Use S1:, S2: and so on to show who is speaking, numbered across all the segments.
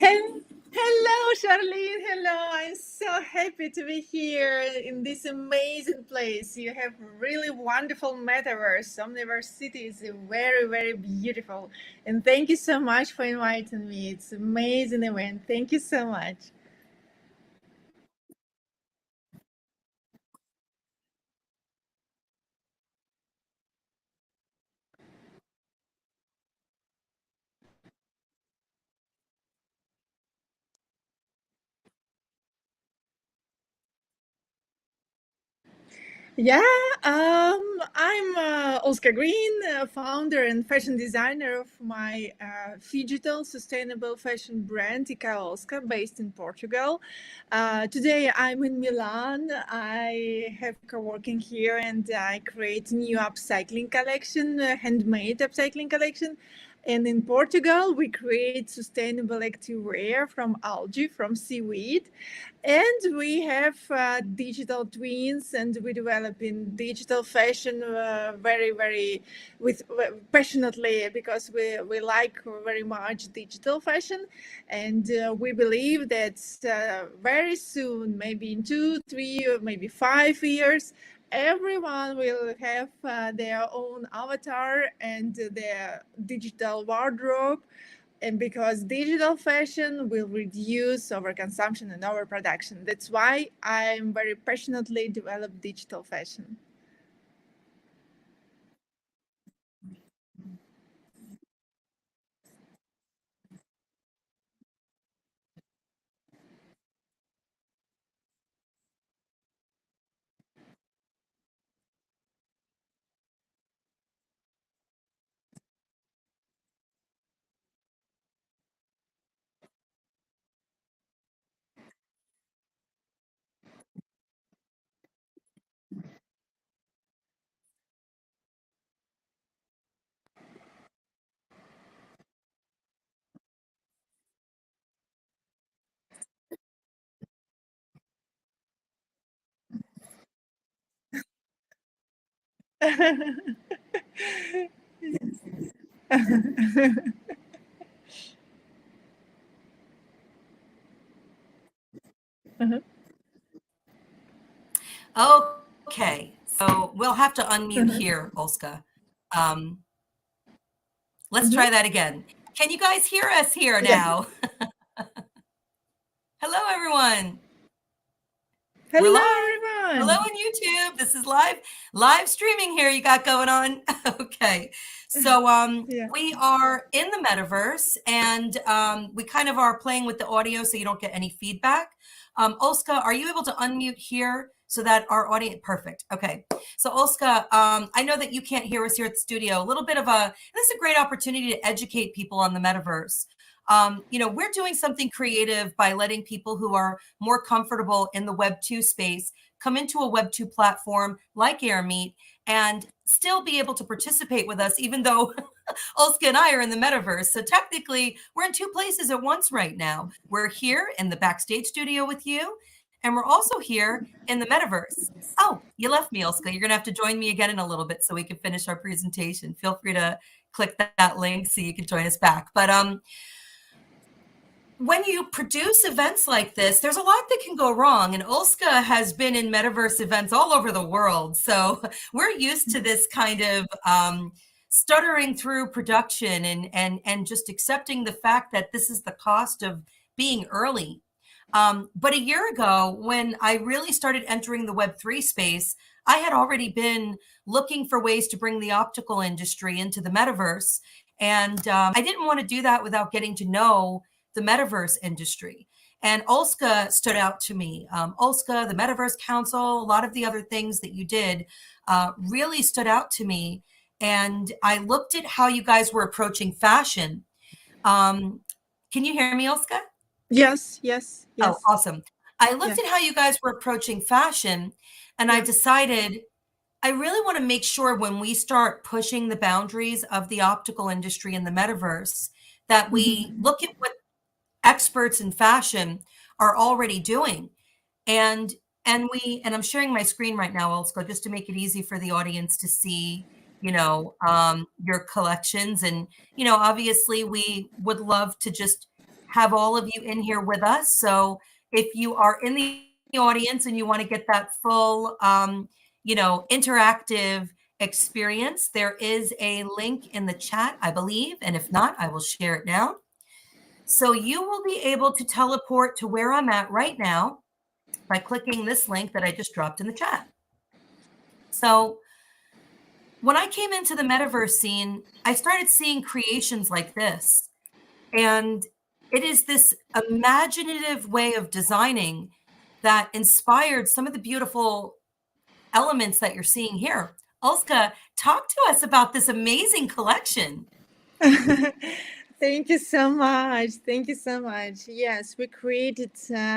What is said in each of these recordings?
S1: Hello, Charlene. Hello. I'm so happy to be here in this amazing place. You have really wonderful metaverse. Omniverse City is very, very beautiful. And thank you so much for inviting me. It's an amazing event. Thank you so much. Yeah, I'm Oscar Green, founder and fashion designer of my digital sustainable fashion brand, Ica Oscar, based in Portugal. Today I'm in Milan. I have co-working here and I create new upcycling collection, handmade upcycling collection. And in Portugal, we create sustainable activewear from algae, from seaweed. And we have digital twins, and we develop in digital fashion very, very with passionately because we like very much digital fashion, and we believe that very soon, maybe in 2, 3, or maybe 5 years, everyone will have their own avatar and their digital wardrobe, and because digital fashion will reduce overconsumption and overproduction. That's why I'm very passionately develop digital fashion.
S2: Okay, so we'll have to unmute here, Olska. Let's try that again. Can you guys hear us here
S1: Yes.
S2: now? Hello, everyone. We're
S1: Hello,
S2: live. Hello
S1: everyone.
S2: on YouTube. This is live streaming here you got going on. Okay. So
S1: Yeah.
S2: we are in the metaverse, and we kind of are playing with the audio so you don't get any feedback. Olska, are you able to unmute here so that our audience perfect? Okay. So Olska, I know that you can't hear us here at the studio. A little bit of this is a great opportunity to educate people on the metaverse. We're doing something creative by letting people who are more comfortable in the Web 2 space come into a Web 2 platform like AirMeet and still be able to participate with us, even though Olska and I are in the metaverse. So technically, we're in two places at once right now. We're here in the backstage studio with you, and we're also here in the metaverse. Oh, you left me, Olska. You're going to have to join me again in a little bit so we can finish our presentation. Feel free to click that link so you can join us back. But when you produce events like this, there's a lot that can go wrong. And Olska has been in metaverse events all over the world. So we're used to this kind of stuttering through production and just accepting the fact that this is the cost of being early. But a year ago, when I really started entering the Web3 space, I had already been looking for ways to bring the optical industry into the metaverse. And I didn't want to do that without getting to know the metaverse industry. And Olska stood out to me. Olska, the Metaverse Council, a lot of the other things that you did really stood out to me. And I looked at how you guys were approaching fashion. Can you hear me, Olska?
S1: Yes. Yes.
S2: Oh,
S1: Yes.
S2: awesome. I looked
S1: Yeah.
S2: at how you guys were approaching fashion, and I
S1: Yeah.
S2: decided I really want to make sure when we start pushing the boundaries of the optical industry and the metaverse, that we look at what experts in fashion are already doing. And I'm sharing my screen right now, also, just to make it easy for the audience to see, your collections. And, obviously we would love to just have all of you in here with us. So if you are in the audience and you want to get that full, interactive experience, there is a link in the chat, I believe. And if not, I will share it now. So you will be able to teleport to where I'm at right now by clicking this link that I just dropped in the chat. So when I came into the metaverse scene, I started seeing creations like this. And it is this imaginative way of designing that inspired some of the beautiful elements that you're seeing here. Olska, talk to us about this amazing collection.
S1: Thank you so much. Thank you so much. Yes, we created,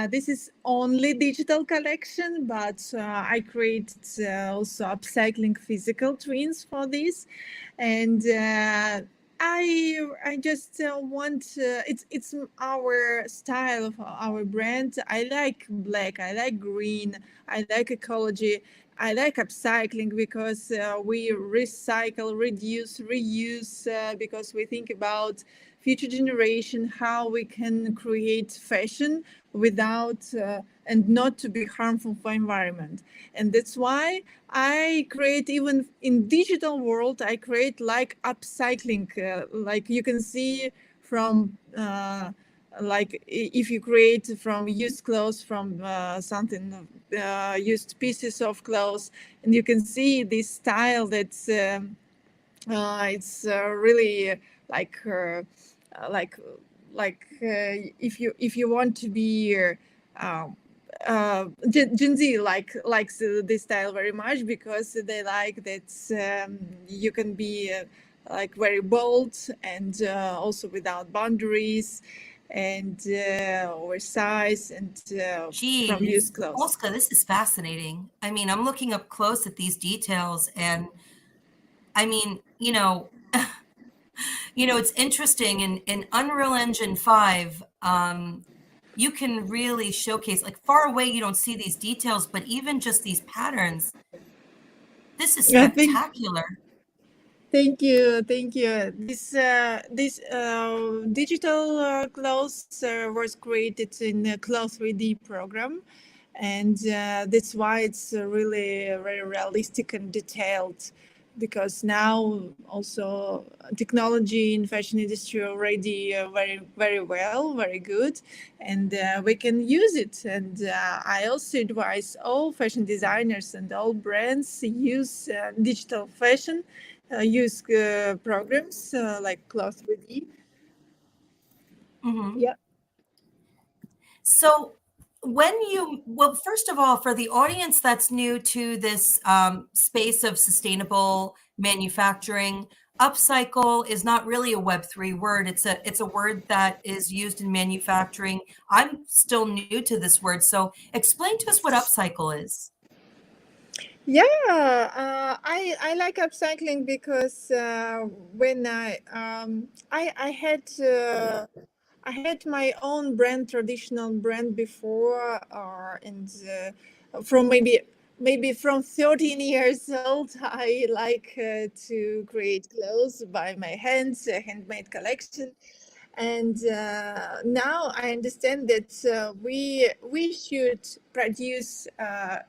S1: this is only digital collection, but I created also upcycling physical twins for this. And I just want, it's our style of our brand. I like black, I like green, I like ecology. I like upcycling because we recycle, reduce, reuse, because we think about future generation, how we can create fashion without and not to be harmful for environment. And that's why I create, even in digital world, I create like upcycling, like you can see from like if you create from used clothes, from something used pieces of clothes, and you can see this style that's it's really like like if you want to be Gen Z likes this style very much because they like that you can be like very bold and also without boundaries and oversize and from
S2: Geez,
S1: used clothes.
S2: Olska, this is fascinating. I mean, I'm looking up close at these details, and I mean, it's interesting. In Unreal Engine 5, you can really showcase, like far away, you don't see these details, but even just these patterns, this is
S1: I think
S2: spectacular.
S1: Thank you, thank you. This digital clothes was created in a Cloth 3D program, and that's why it's really very realistic and detailed. Because now also technology in fashion industry already very well, very good, and we can use it. And I also advise all fashion designers and all brands use digital fashion use programs like Cloth 3D.
S2: Mhm.
S1: Yeah.
S2: So well, first of all, for the audience that's new to this space of sustainable manufacturing, upcycle is not really a Web3 word. It's a word that is used in manufacturing. I'm still new to this word, so explain to us what upcycle is.
S1: Yeah, I like upcycling because when I had my own brand, traditional brand before, and from maybe from 13 years old, I like to create clothes by my hands, a handmade collection. And now I understand that we should produce uh,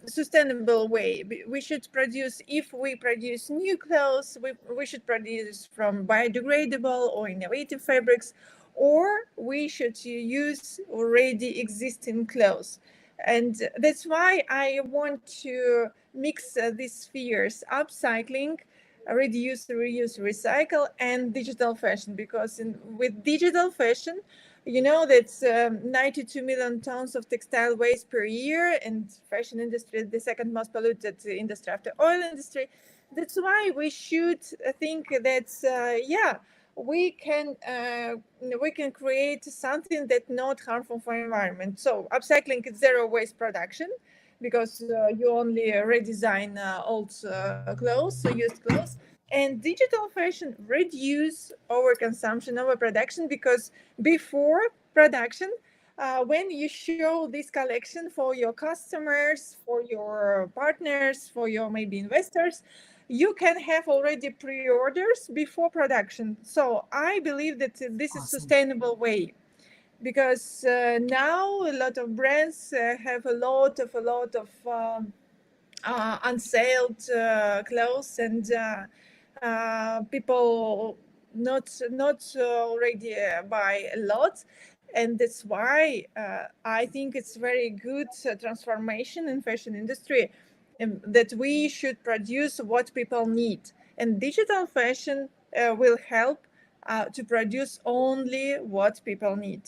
S1: sustainable way. We should produce, if we produce new clothes, we should produce from biodegradable or innovative fabrics, or we should use already existing clothes. And that's why I want to mix these spheres: upcycling, reduce, reuse, recycle, and digital fashion. Because with digital fashion, you know that's 92 million tons of textile waste per year, and fashion industry is the second most polluted industry after oil industry. That's why we should think that yeah, we can create something that not harmful for environment. So upcycling is zero waste production, because you only redesign old clothes, so used clothes. And digital fashion reduce overconsumption, overproduction, because before production, when you show this collection for your customers, for your partners, for your maybe investors, you can have already pre-orders before production. So I believe that this is
S2: Awesome.
S1: sustainable way, because now a lot of brands have a lot of unsold clothes, and people not already buy a lot, and that's why I think it's very good transformation in fashion industry, that we should produce what people need, and digital fashion will help to produce only what people need.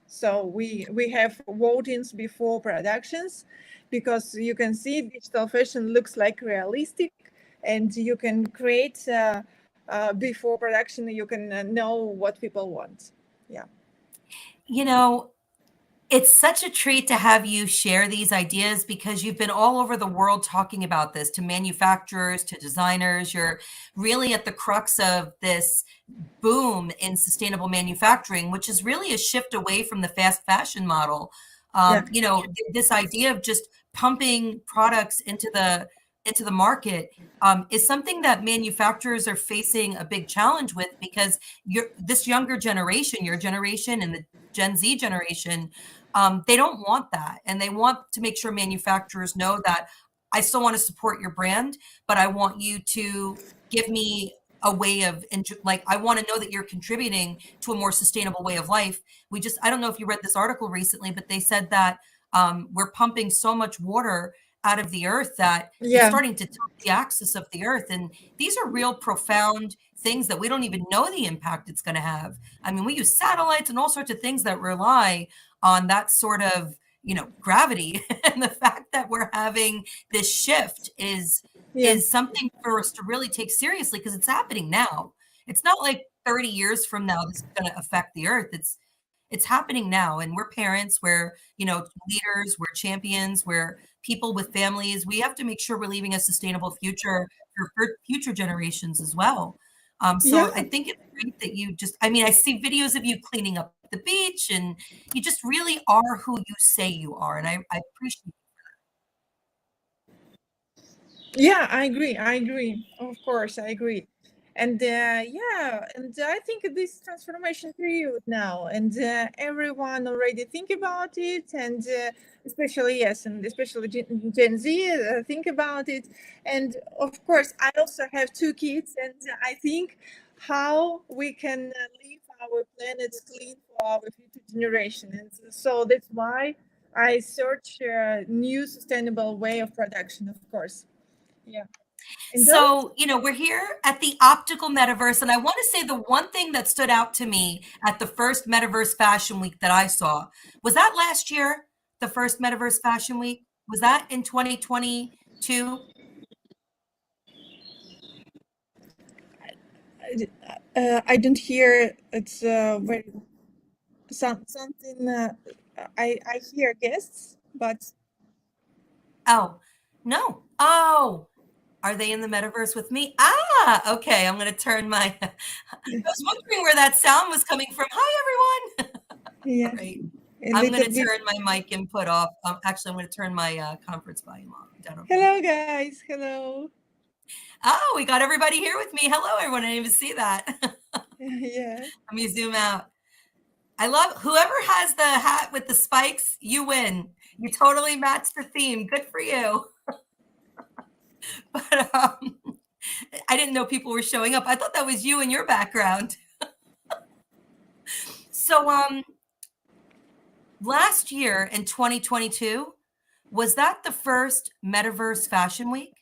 S1: So we have votings before productions, because you can see digital fashion looks like realistic, and you can create before production. You can know what people want. Yeah.
S2: You know, it's such a treat to have you share these ideas because you've been all over the world talking about this to manufacturers, to designers. You're really at the crux of this boom in sustainable manufacturing, which is really a shift away from the fast fashion model.
S1: Yeah.
S2: This idea of just pumping products into the market is something that manufacturers are facing a big challenge with, because this younger generation, your generation and the Gen Z generation, they don't want that. And they want to make sure manufacturers know that I still want to support your brand, but I want you to give me a way of, like, I want to know that you're contributing to a more sustainable way of life. I don't know if you read this article recently, but they said that we're pumping so much water out of the earth that it's
S1: Yeah.
S2: starting to tilt the axis of the earth. And these are real profound things that we don't even know the impact it's going to have. I mean, we use satellites and all sorts of things that rely on that sort of, gravity. And the fact that we're having this shift
S1: Yeah.
S2: is something for us to really take seriously, because it's happening now. It's not like 30 years from now this is going to affect the earth. It's happening now, and we're parents, we're, leaders, we're champions, we're people with families. We have to make sure we're leaving a sustainable future for future generations as well.
S1: Yeah.
S2: So I think it's great that I see videos of you cleaning up the beach, and you just really are who you say you are. And I appreciate.
S1: Yeah, I agree. I agree. Of course, I agree. And yeah, and I think this transformation period now, and everyone already think about it, and especially yes, and especially Gen Z think about it. And of course, I also have two kids, and I think how we can leave our planet clean for our future generation, and so that's why I search a new sustainable way of production, of course. Yeah. And those,
S2: So, we're here at the Optical Metaverse, and I want to say the one thing that stood out to me at the first Metaverse Fashion Week that I saw was that last year, the first Metaverse Fashion Week. Was that in 2022?
S1: I don't hear. It's very something. I hear guests, but
S2: Oh, no. Oh, are they in the metaverse with me? Ah, okay. I'm going to turn my. I was wondering where that sound was coming from. Hi, everyone.
S1: yeah,
S2: All right.
S1: a
S2: I'm going
S1: little
S2: to
S1: bit.
S2: turn my mic input off. Actually, I'm going to turn my conference volume off. Down over here.
S1: Hello, guys. Hello.
S2: Oh, we got everybody here with me. Hello, everyone. I didn't even see that.
S1: Yeah.
S2: Let me zoom out. I love whoever has the hat with the spikes, you win. You totally match the theme. Good for you. But I didn't know people were showing up. I thought that was you in your background. So last year in 2022, was that the first Metaverse Fashion Week?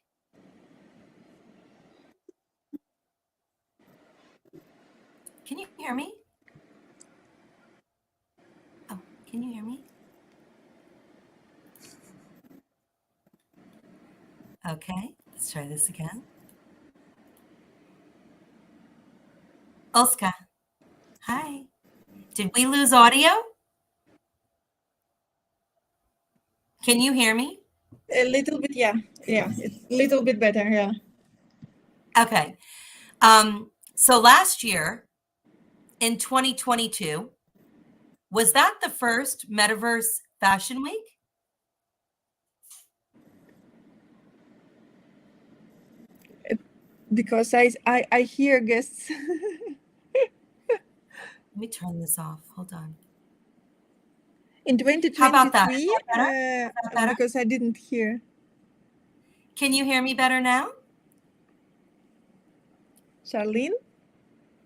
S2: Can you hear me? Oh, can you hear me? Okay, let's try this again. Olska, hi. Did we lose audio? Can you hear me?
S1: A little bit. Yeah. Yeah. It's a little bit better. Yeah.
S2: Okay. So last year in 2022, Was that the first Metaverse Fashion Week?
S1: Because I hear guests.
S2: Let me turn this off. Hold on.
S1: In
S2: How about that?
S1: 2023,
S2: Is that better? Is that better?
S1: because I didn't hear.
S2: Can you hear me better now?
S1: Charlene?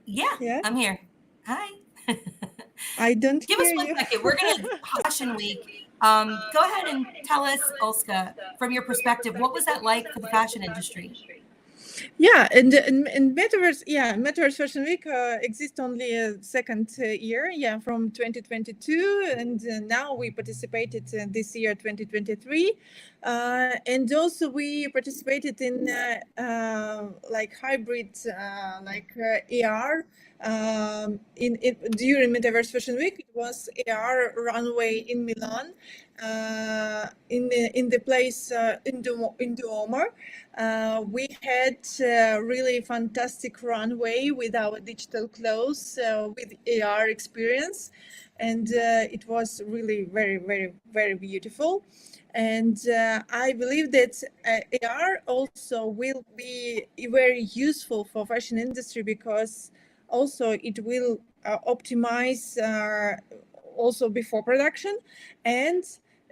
S2: Yeah,
S1: Yeah?
S2: I'm here. Hi.
S1: I don't
S2: Give us
S1: hear
S2: one
S1: you.
S2: second. We're going to Fashion Week. Go ahead and tell us, Olska, from your perspective, what was that like for the fashion industry?
S1: Yeah, and Metaverse, Metaverse Fashion Week exists only a second year, from 2022, and now we participated this year, 2023, and also we participated in like hybrid, AR. During Metaverse Fashion Week, it was AR runway in Milan, in the place in Duomo. We had really fantastic runway with our digital clothes with AR experience, and it was really very, very, very beautiful. And I believe that AR also will be very useful for fashion industry, because also it will optimize also before production, and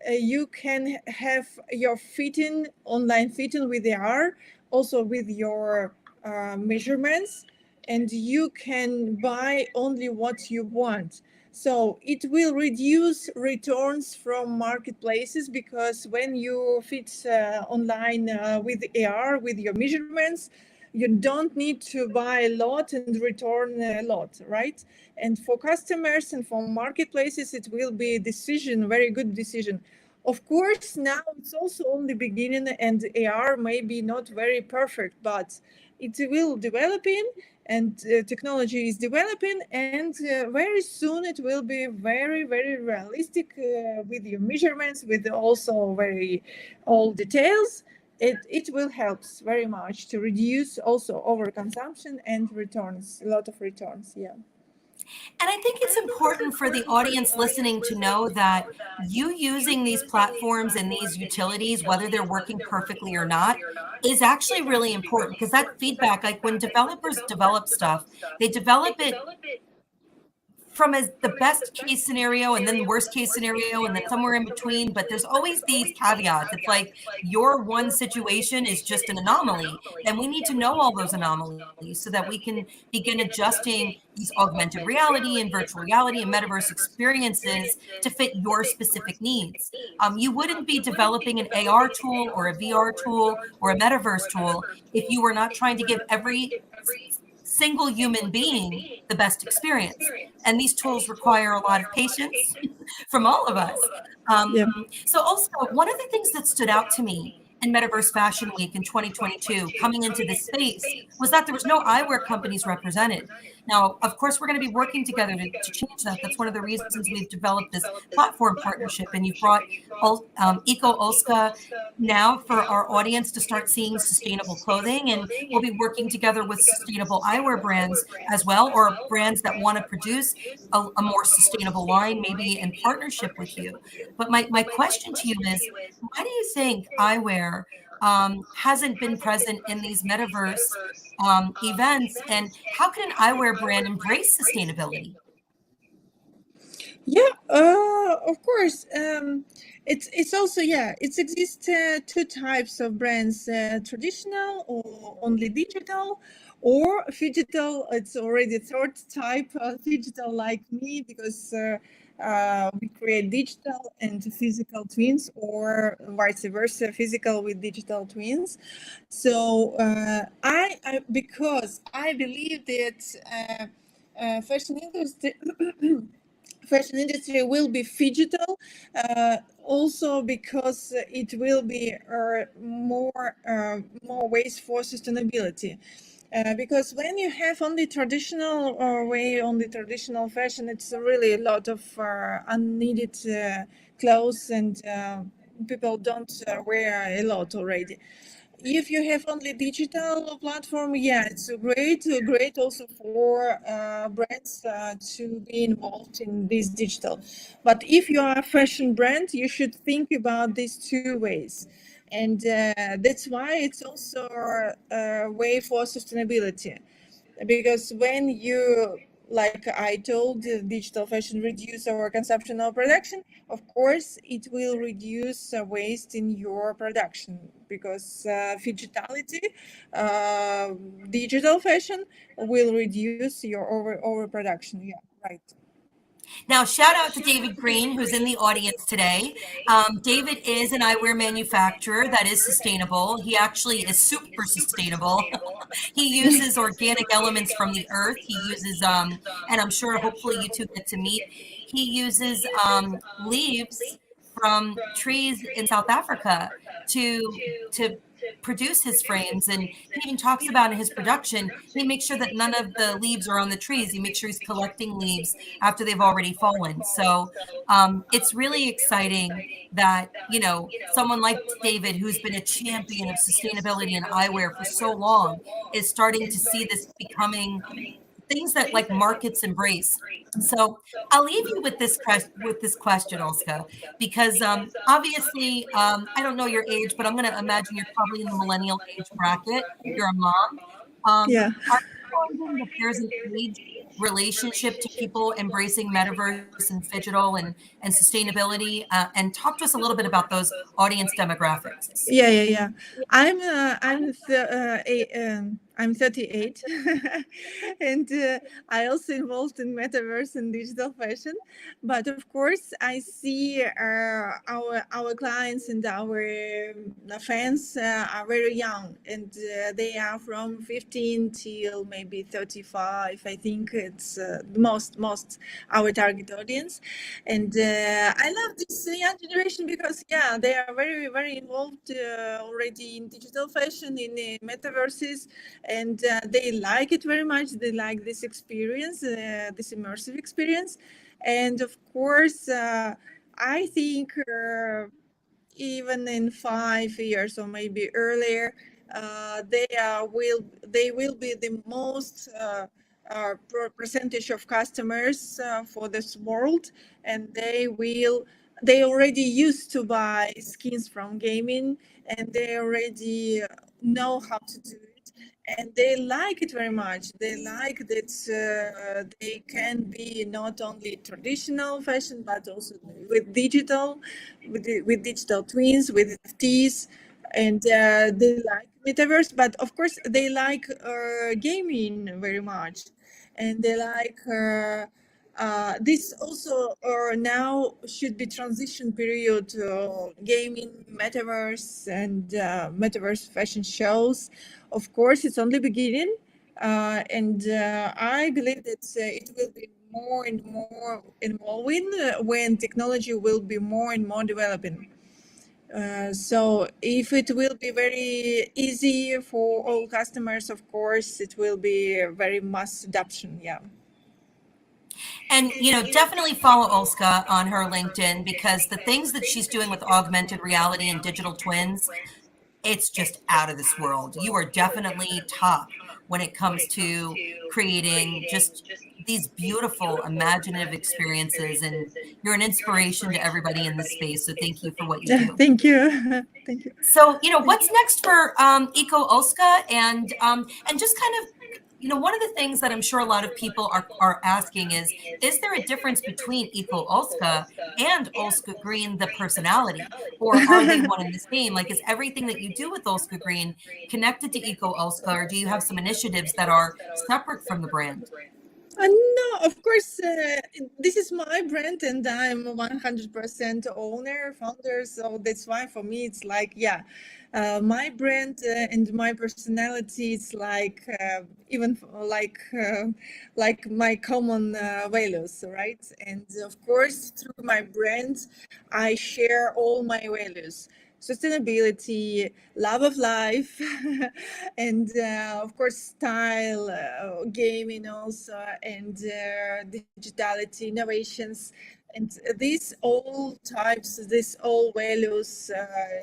S1: you can have your fitting, online fitting with AR, also with your measurements, and you can buy only what you want. So it will reduce returns from marketplaces, because when you fit online with AR, with your measurements, you don't need to buy a lot and return a lot, right? And for customers and for marketplaces, it will be a decision, very good decision. Of course, now it's also only beginning, and AR may be not very perfect, but it will developing, and technology is developing, and very soon it will be very, very realistic with your measurements, with also very all details. It will help very much to reduce also overconsumption and returns, a lot of returns. Yeah.
S2: And I think it's important for the audience listening to know that you using these platforms and these utilities, whether they're working perfectly or not, is actually really important, because that feedback, like when developers develop stuff, they develop it from as the best case scenario and then worst case scenario and then somewhere in between, but there's always these caveats. It's like your one situation is just an anomaly, and we need to know all those anomalies so that we can begin adjusting these augmented reality and virtual reality and metaverse experiences to fit your specific needs. You wouldn't be developing an AR tool or a VR tool or a metaverse tool if you were not trying to give every single human being the best experience. And these tools require a lot of patience from all of us.
S1: Yeah.
S2: So also, one of the things that stood out to me in Metaverse Fashion Week in 2022, coming into this space, was that there was no eyewear companies represented. Now, of course, we're going to be working together to change that. That's one of the reasons we've developed this platform partnership, and you've brought Eco Olska now for our audience to start seeing sustainable clothing, and we'll be working together with sustainable eyewear brands as well, or brands that want to produce a more sustainable line, maybe in partnership with you. But my question to you is, why do you think eyewear hasn't been present in these metaverse events, and how can an eyewear brand embrace sustainability?
S1: Yeah, of course. It's also, it exists two types of brands: traditional or only digital, or phygital. It's already third type, phygital like me, because we create digital and physical twins, or vice versa, physical with digital twins. So because I believe that fashion industry. Fashion industry will be phygital, also because it will be more ways for sustainability. Because when you have only traditional way, only traditional fashion, it's really a lot of unneeded clothes, and people don't wear a lot already. if you have only digital platform, yeah, it's great also for brands to be involved in this digital. But if you are a fashion brand, you should think about these two ways. And that's why it's also a way for sustainability, because when you, like I told, digital fashion reduce our consumption or production, of course it will reduce waste in your production, because digitality, uh, digital fashion will reduce your overproduction. Yeah, right.
S2: Now, shout out to David Green, who's in the audience today. David is an eyewear manufacturer that is sustainable. He actually is super sustainable. He uses organic elements from the earth. He uses, and I'm sure hopefully you two get to meet, he uses leaves from trees in South Africa to produce his frames. And he even talks about in his production, he makes sure that none of the leaves are on the trees. He makes sure he's collecting leaves after they've already fallen. So it's really exciting that, you know, someone like David, who's been a champion of sustainability in eyewear for so long, is starting to see this becoming things that like markets embrace. So I'll leave you with this question, Olska, because obviously I don't know your age, but I'm going to imagine you're probably in the millennial age bracket. You're a mom.
S1: Yeah.
S2: Are you finding that there's an age relationship to people embracing metaverse and digital and sustainability? And talk to us a little bit about those audience demographics.
S1: Yeah. I'm 38, and I also involved in metaverse and digital fashion. But of course, I see our clients and our fans are very young, and they are from 15 till maybe 35. I think it's the most our target audience. And I love this young generation because, yeah, they are very involved already in digital fashion, in metaverses, and they like it very much. They like this experience, this immersive experience. And of course, I think even in 5 years or maybe earlier, they will be the most percentage of customers for this world, and they already used to buy skins from gaming, and they already know how to do it, and they like it very much. They like that they can be not only traditional fashion but also with digital, with digital twins, with NFTs, and they like metaverse. But of course, they like gaming very much, and they like. This also now should be transition period to gaming, metaverse, and metaverse fashion shows. Of course, it's only beginning, and I believe that it will be more and more involving when technology will be more and more developing. So if it will be very easy for all customers, of course, it will be a very mass adoption. Yeah.
S2: And, you know, definitely follow Olska on her LinkedIn because the things that she's doing with augmented reality and digital twins, it's just out of this world. You are definitely top when it comes to creating just these beautiful, imaginative experiences. And you're an inspiration to everybody in this space. So thank you for what you do.
S1: Thank you. Thank you.
S2: So, you know, what's next for Eco Olska? And just kind of, you know, one of the things that I'm sure a lot of people are asking is there a difference between Eco Olska and Olska Green, the personality, or are they one and the same? Like, is everything that you do with Olska Green connected to Eco Olska, or do you have some initiatives that are separate from the brand?
S1: No, of course, this is my brand and I'm 100% owner, founder. So that's why for me, it's like, yeah, my brand and my personality, it's like even like my common values, right? And of course, through my brand, I share all my values: sustainability, love of life, and of course style, gaming also, and digitality, innovations. And these all types, these all values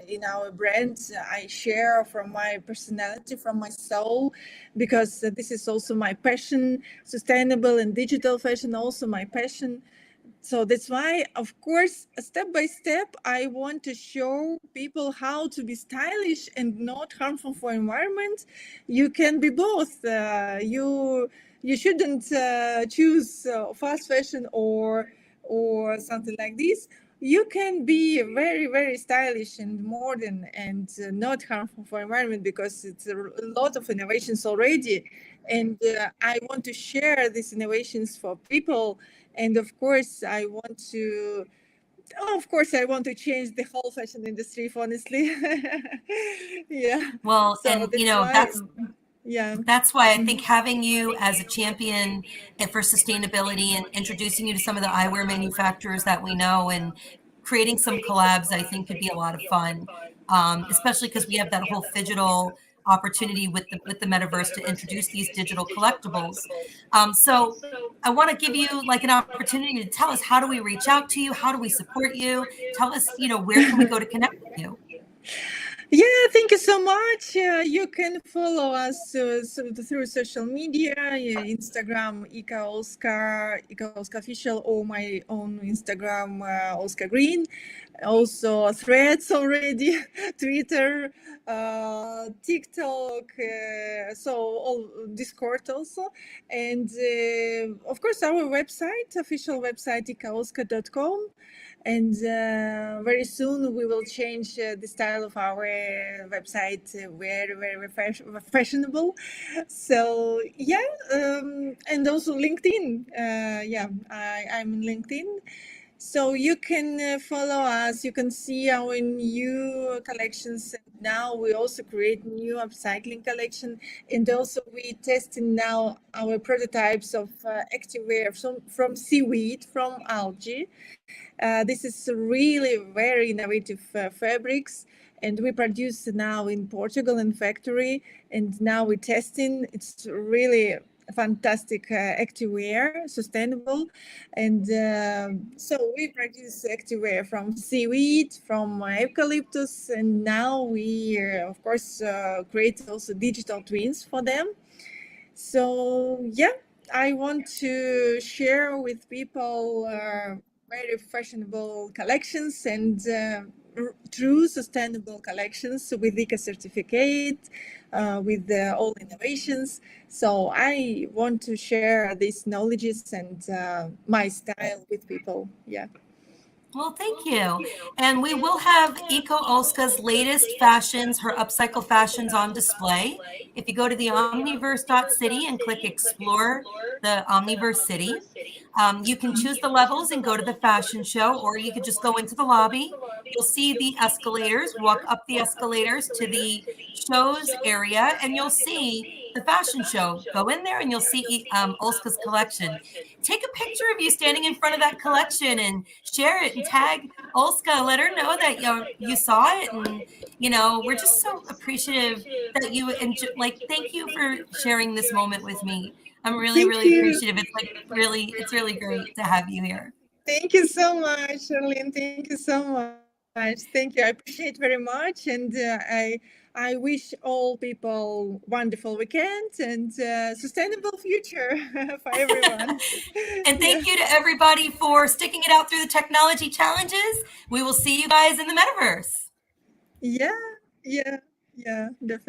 S1: in our brand, I share from my personality, from my soul, because this is also my passion. Sustainable and digital fashion, also my passion. So that's why, of course, step by step, I want to show people how to be stylish and not harmful for environment. You can be both. You shouldn't choose fast fashion or something like this. You can be very, very stylish and modern and not harmful for environment, because it's a lot of innovations already. And I want to share these innovations for people. And of course, I want to change the whole fashion industry, honestly. Yeah.
S2: Well,
S1: So
S2: and
S1: that's why, yeah.
S2: that's why I think having you as a champion for sustainability and introducing you to some of the eyewear manufacturers that we know and creating some collabs, I think could be a lot of fun, especially because we have that whole digital opportunity with the metaverse to introduce these digital collectibles. So I want to give you like an opportunity to tell us, how do we reach out to you? How do we support you? Tell us, where can we go to connect with you?
S1: Yeah, thank you so much. You can follow us through social media, Instagram, Ika Olska official, or my own Instagram, Olska Green. Also Threads already, Twitter, TikTok, so all Discord also. And of course, our website, official website, ikaolska.com. And very soon we will change the style of our website, very, very fashionable. So yeah, and also LinkedIn. I'm in LinkedIn. So you can follow us. You can see our new collections. And now we also create new upcycling collection, and also we testing now our prototypes of activewear from seaweed, from algae. This is really very innovative fabrics, and we produce now in Portugal in factory, and now we're testing. It's really fantastic activewear, sustainable, and so we produce activewear from seaweed, from eucalyptus, and now we, of course, create also digital twins for them. So yeah, I want to share with people very fashionable collections and true sustainable collections with ICA certificate, with all innovations. So I want to share these knowledges and my style with people. Yeah.
S2: Well, thank you. And we will have Eco Olska's latest fashions, her upcycle fashions on display. If you go to the omniverse.city and click explore the Omniverse City, you can choose the levels and go to the fashion show, or you could just go into the lobby. You'll see the escalators, walk up the escalators to the shows area, and you'll see the fashion show. Go in there and you'll see Olska's collection. Take a picture of you standing in front of that collection and share it and tag Olska. Let her know that you saw it, and we're just so appreciative that you thank you for sharing this moment with me. I'm really,
S1: Thank
S2: really
S1: you.
S2: appreciative. It's really great to have you here.
S1: Thank you so much, Charlene. Thank you so much. Thank you. I appreciate very much, and I wish all people wonderful weekend and sustainable future for everyone.
S2: And
S1: Yeah.
S2: thank you to everybody for sticking it out through the technology challenges. We will see you guys in the metaverse.
S1: Yeah. Yeah. Yeah. Definitely.